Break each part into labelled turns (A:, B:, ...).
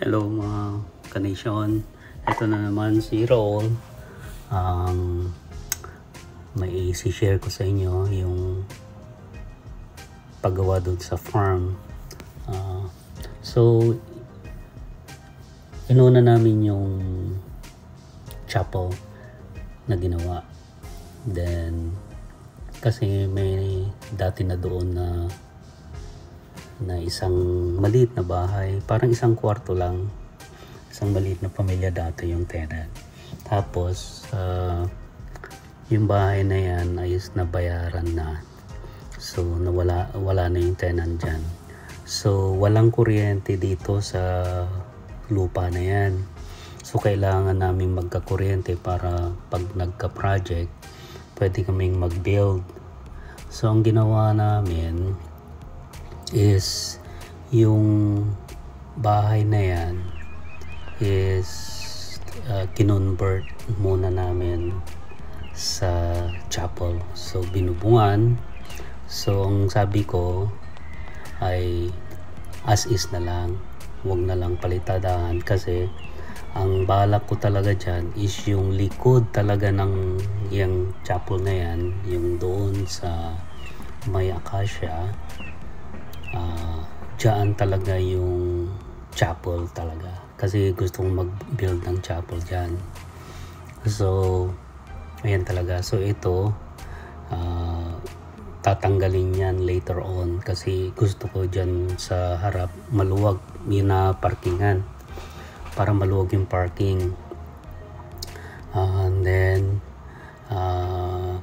A: Hello mga kanation, ito na naman si Roll. May i-share ko sa inyo yung paggawa doon sa farm. So inuna namin yung chapel na ginawa. Then kasi may dati na doon na isang maliit na bahay, parang isang kwarto lang, isang maliit na pamilya dati yung tenant. Tapos yung bahay na yan ayos na bayaran na, so wala na yung tenant dyan. So walang kuryente dito sa lupa na yan, so kailangan namin magkakuryente para pag nagka-project pwede kaming mag-build. So ang ginawa namin is yung bahay na yan is kinonvert muna namin sa chapel. So binubungan. So ang sabi ko ay as is na lang, huwag na lang palitadahan, kasi ang balak ko talaga dyan is yung likod talaga ng yung chapel na yan, yung doon sa may acacia. Diyan talaga yung chapel talaga, kasi gustong mag-build ng chapel dyan. So ayan talaga. So ito tatanggalin yan later on, kasi gusto ko dyan sa harap maluwag yung na parkingan, para maluwag yung parking. And then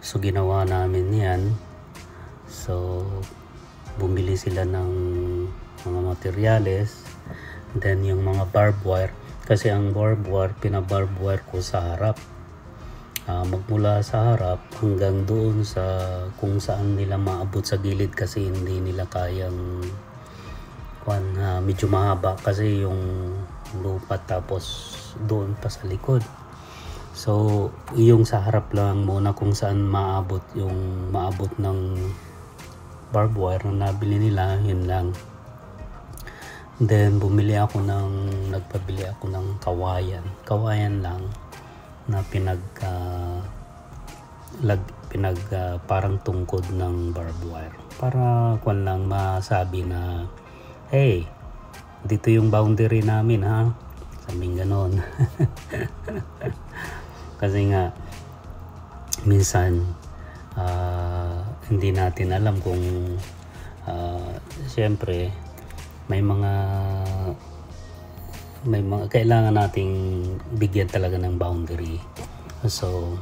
A: so ginawa namin yan. So bumili sila ng mga materyales, then yung mga barbed wire, kasi ang barbed wire, pinabarbed wire ko sa harap, magmula sa harap hanggang doon sa kung saan nila maabot sa gilid, kasi hindi nila kayang medyo mahaba kasi yung lupa, tapos doon pa sa likod. So yung sa harap lang muna kung saan maabot ng barbed wire na nabili nila, yun lang. Then nagpabili ako ng kawayan lang na parang tungkod ng barbed wire, para lang masabi na hey, dito yung boundary namin, ha, sabing ganon. Kasi nga minsan hindi natin alam kung siyempre may mga kailangan nating bigyan talaga ng boundary. So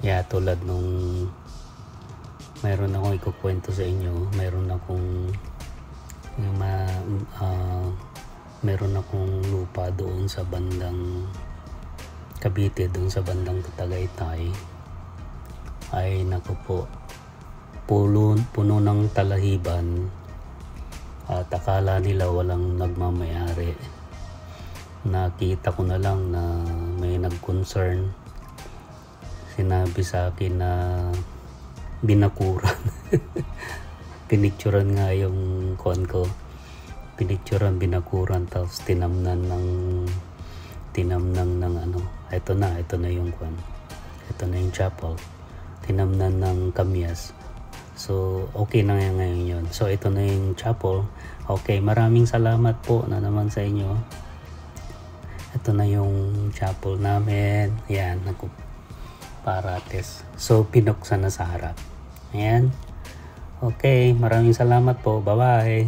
A: yeah, tulad nung mayroon akong ikukwento sa inyo, meron akong lupa doon sa bandang Cavite, doon sa bandang Tagaytay. Ay naku po, puno ng talahiban, at akala nila walang nagmamayari. Nakita ko na lang na may nag-concern, sinabi sa akin na binakuran. Pinicturan nga yung binakuran, tapos tinamnan ng ano, ito na yung chapel, tinamnan ng kamyas. So okay na ngayon yun. So ito na yung chapel. Okay, maraming salamat po na naman sa inyo. Ito na yung chapel namin. Ayan, parates. So pinuksan na sa harap. Ayan. Okay, maraming salamat po. Bye bye.